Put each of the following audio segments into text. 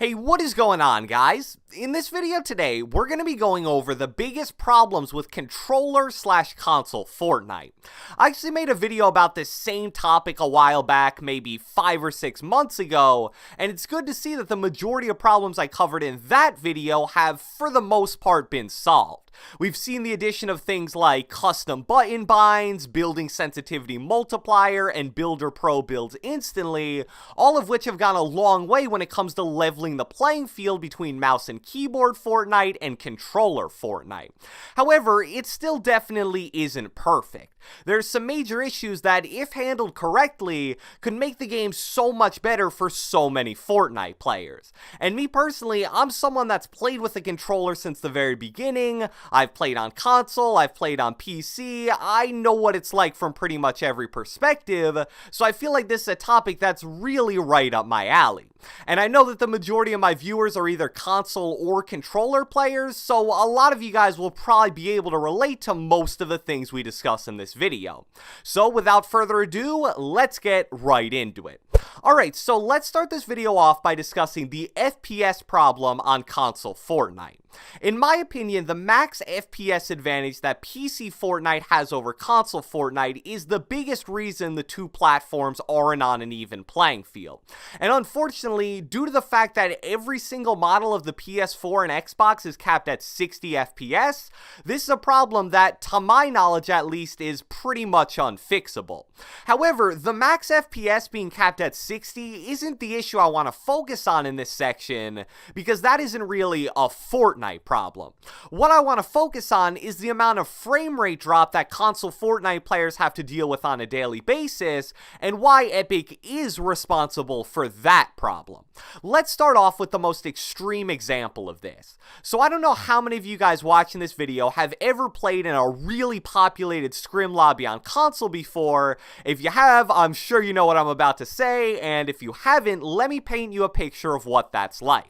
Hey, what is going on, guys? In this video today, we're going to be going over the biggest problems with controller/console Fortnite. I actually made a video about this same topic a while back, maybe 5 or 6 months ago, and it's good to see that the majority of problems I covered in that video have, for the most part, been solved. We've seen the addition of things like custom button binds, building sensitivity multiplier, and builder pro builds instantly, all of which have gone a long way when it comes to leveling the playing field between mouse and keyboard Fortnite and controller Fortnite. However, it still definitely isn't perfect. There's some major issues that, if handled correctly, could make the game so much better for so many Fortnite players. And me personally, I'm someone that's played with a controller since the very beginning. I've played on console, I've played on PC, I know what it's like from pretty much every perspective, so I feel like this is a topic that's really right up my alley. And I know that the majority of my viewers are either console or controller players, so a lot of you guys will probably be able to relate to most of the things we discuss in this video. So without further ado, let's get right into it. Alright, so let's start this video off by discussing the FPS problem on console Fortnite. In my opinion, the max FPS advantage that PC Fortnite has over console Fortnite is the biggest reason the two platforms aren't on an even playing field. And unfortunately, due to the fact that every single model of the PS4 and Xbox is capped at 60 FPS, this is a problem that, to my knowledge at least, is pretty much unfixable. However, the max FPS being capped at 60 isn't the issue I want to focus on in this section, because that isn't really a Fortnite problem. What I want to focus on is the amount of frame rate drop that console Fortnite players have to deal with on a daily basis, and why Epic is responsible for that problem. Let's start off with the most extreme example of this. So I don't know how many of you guys watching this video have ever played in a really populated scrim lobby on console before. If you have, I'm sure you know what I'm about to say, and if you haven't, let me paint you a picture of what that's like.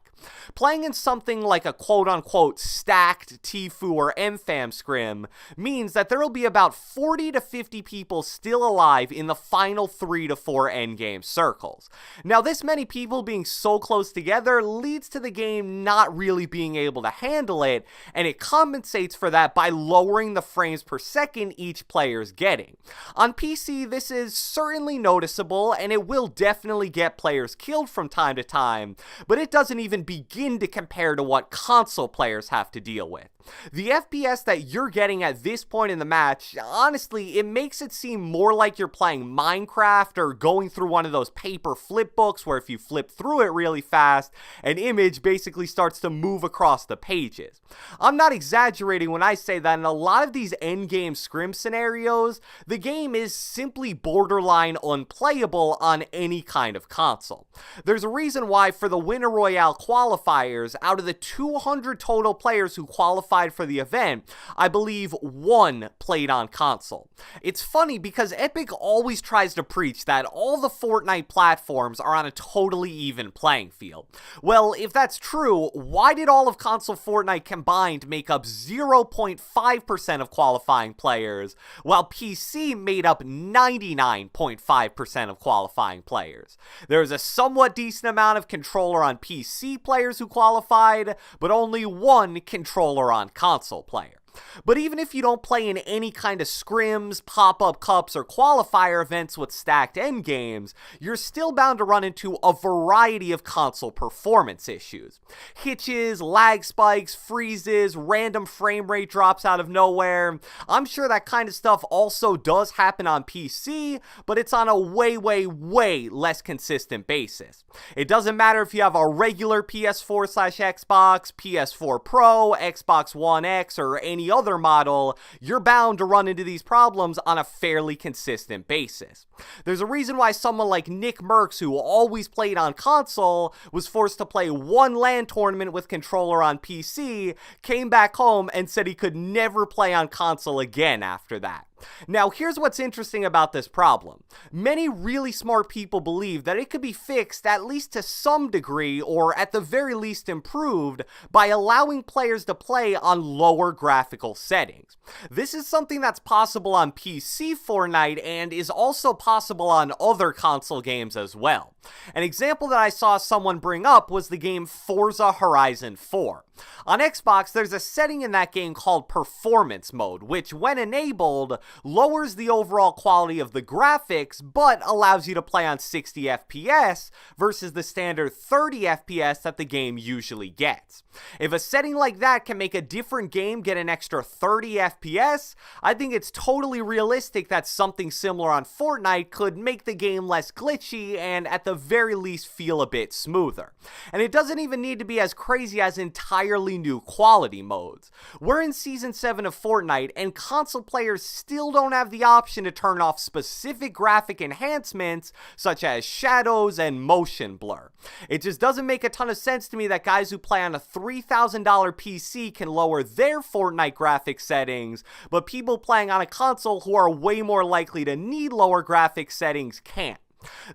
Playing in something like a quote-unquote stacked Tfue or MFAM scrim means that there will be about 40 to 50 people still alive in the final 3 to 4 endgame circles. Now, this many people being so close together leads to the game not really being able to handle it, and it compensates for that by lowering the frames per second each player is getting. On PC, this is certainly noticeable, and it will definitely get players killed from time to time, but it doesn't even begin to compare to what console players have to deal with. The FPS that you're getting at this point in the match, honestly, it makes it seem more like you're playing Minecraft or going through one of those paper flip books where if you flip through it really fast, an image basically starts to move across the pages. I'm not exaggerating when I say that in a lot of these endgame scrim scenarios, the game is simply borderline unplayable on any kind of console. There's a reason why for the Winter Royale qualifiers, out of the 200 total players who qualified for the event, I believe 1 played on console. It's funny because Epic always tries to preach that all the Fortnite platforms are on a totally even playing field. Well, if that's true, why did all of console Fortnite combined make up 0.5% of qualifying players, while PC made up 99.5% of qualifying players? There's a somewhat decent amount of controller on PC players who qualified, but only 1 controller on console player. But even if you don't play in any kind of scrims, pop-up cups, or qualifier events with stacked endgames, you're still bound to run into a variety of console performance issues. Hitches, lag spikes, freezes, random frame rate drops out of nowhere. I'm sure that kind of stuff also does happen on PC, but it's on a way less consistent basis. It doesn't matter if you have a regular PS4/Xbox, PS4 Pro, Xbox One X, or any other model, you're bound to run into these problems on a fairly consistent basis. There's a reason why someone like Nick Merckx, who always played on console, was forced to play 1 LAN tournament with controller on PC, came back home and said he could never play on console again after that. Now, here's what's interesting about this problem. Many really smart people believe that it could be fixed at least to some degree, or at the very least improved, by allowing players to play on lower graphical settings. This is something that's possible on PC Fortnite and is also possible on other console games as well. An example that I saw someone bring up was the game Forza Horizon 4. On Xbox, there's a setting in that game called Performance Mode, which, when enabled, lowers the overall quality of the graphics, but allows you to play on 60 FPS versus the standard 30 FPS that the game usually gets. If a setting like that can make a different game get an extra 30 FPS, I think it's totally realistic that something similar on Fortnite could make the game less glitchy and at the very least feel a bit smoother. And it doesn't even need to be as crazy as entirely new quality modes. We're in Season 7 of Fortnite, and console players still don't have the option to turn off specific graphic enhancements such as shadows and motion blur. It just doesn't make a ton of sense to me that guys who play on a $3,000 PC can lower their Fortnite graphics settings, but people playing on a console who are way more likely to need lower graphics settings can't.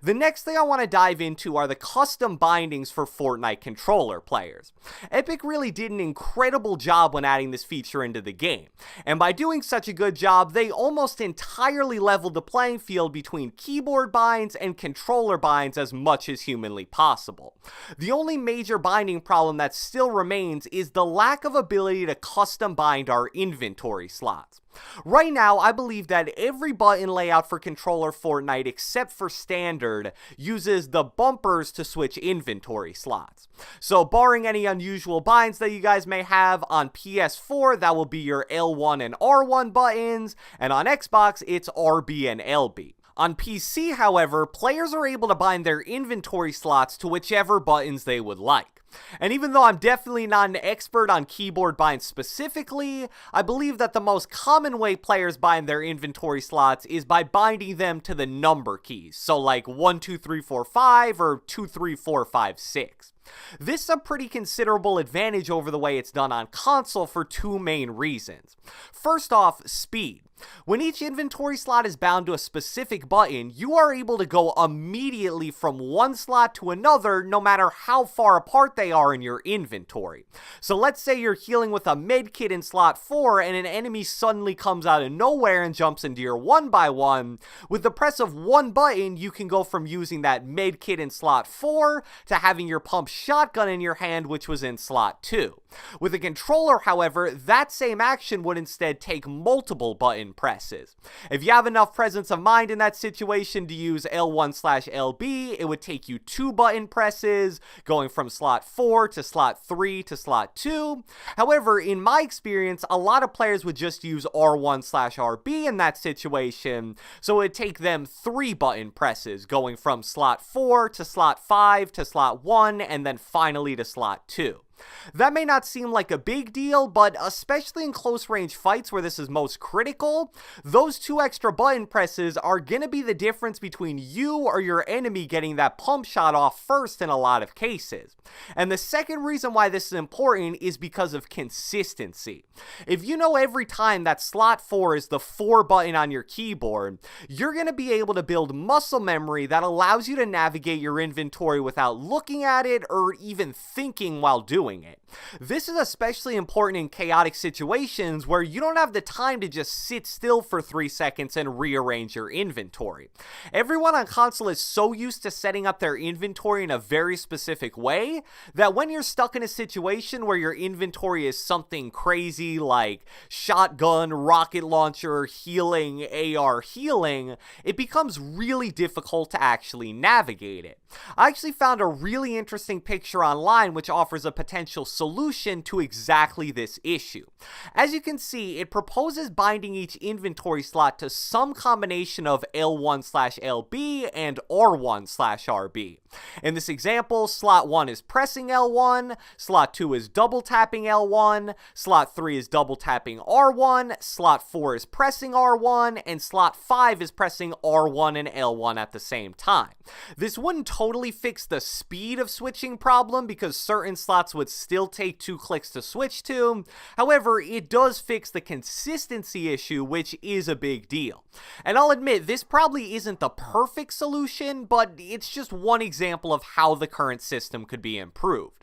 The next thing I want to dive into are the custom bindings for Fortnite controller players. Epic really did an incredible job when adding this feature into the game, and by doing such a good job, they almost entirely leveled the playing field between keyboard binds and controller binds as much as humanly possible. The only major binding problem that still remains is the lack of ability to custom bind our inventory slots. Right now, I believe that every button layout for controller Fortnite except for standard uses the bumpers to switch inventory slots. So barring any unusual binds that you guys may have, on PS4 that will be your L1 and R1 buttons, and on Xbox it's RB and LB. On PC, however, players are able to bind their inventory slots to whichever buttons they would like. And even though I'm definitely not an expert on keyboard binds specifically, I believe that the most common way players bind their inventory slots is by binding them to the number keys, so like 1, 2, 3, 4, 5 or 2, 3, 4, 5, 6. This is a pretty considerable advantage over the way it's done on console for two main reasons. First off, speed. When each inventory slot is bound to a specific button, you are able to go immediately from one slot to another no matter how far apart they are in your inventory. So let's say you're healing with a medkit in slot 4 and an enemy suddenly comes out of nowhere and jumps into your 1x1. With the press of one button, you can go from using that medkit in slot 4 to having your pump shotgun in your hand, which was in slot 2. With a controller, however, that same action would instead take multiple button presses. If you have enough presence of mind in that situation to use L1/LB, it would take you 2 button presses, going from slot 4 to slot 3 to slot 2. However, in my experience, a lot of players would just use R1/RB in that situation, so it would take them 3 button presses, going from slot 4 to slot 5 to slot 1, and then finally to slot 2. That may not seem like a big deal, but especially in close range fights where this is most critical, those 2 extra button presses are going to be the difference between you or your enemy getting that pump shot off first in a lot of cases. And the second reason why this is important is because of consistency. If you know every time that slot 4 is the 4 button on your keyboard, you're going to be able to build muscle memory that allows you to navigate your inventory without looking at it or even thinking while doing it. This is especially important in chaotic situations where you don't have the time to just sit still for 3 seconds and rearrange your inventory. Everyone on console is so used to setting up their inventory in a very specific way that when you're stuck in a situation where your inventory is something crazy like shotgun, rocket launcher, healing, AR healing, it becomes really difficult to actually navigate it. I actually found a really interesting picture online which offers a potential solution to exactly this issue. As you can see, it proposes binding each inventory slot to some combination of L1/LB and R1/RB. In this example, slot 1 is pressing L1, slot 2 is double tapping L1, slot 3 is double tapping R1, slot 4 is pressing R1, and slot 5 is pressing R1 and L1 at the same time. This wouldn't totally fix the speed of switching problem because certain slots would would still take 2 clicks to switch to. However, it does fix the consistency issue, which is a big deal. And I'll admit, this probably isn't the perfect solution, but it's just one example of how the current system could be improved.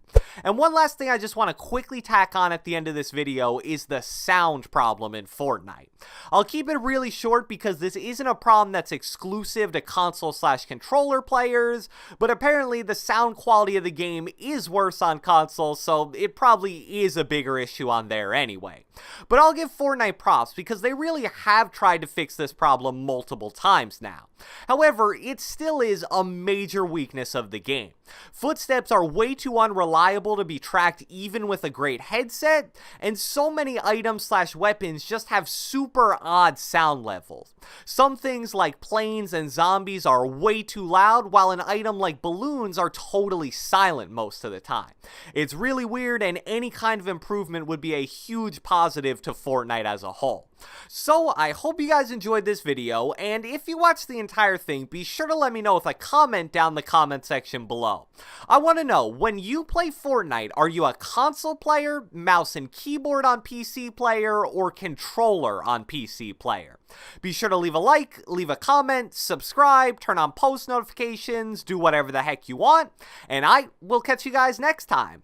And one last thing I just want to quickly tack on at the end of this video is the sound problem in Fortnite. I'll keep it really short because this isn't a problem that's exclusive to console/controller players, but apparently the sound quality of the game is worse on console, so it probably is a bigger issue on there anyway. But I'll give Fortnite props because they really have tried to fix this problem multiple times now. However, it still is a major weakness of the game. Footsteps are way too unreliable to be tracked even with a great headset, and so many items/weapons just have super odd sound levels. Some things like planes and zombies are way too loud, while an item like balloons are totally silent most of the time. It's really weird, and any kind of improvement would be a huge positive to Fortnite as a whole. So I hope you guys enjoyed this video, and if you watched the entire thing, be sure to let me know with a comment down the comment section below. I want to know, when you play Fortnite, are you a console player, mouse and keyboard on PC player, or controller on PC player? Be sure to leave a like, leave a comment, subscribe, turn on post notifications, do whatever the heck you want, and I will catch you guys next time.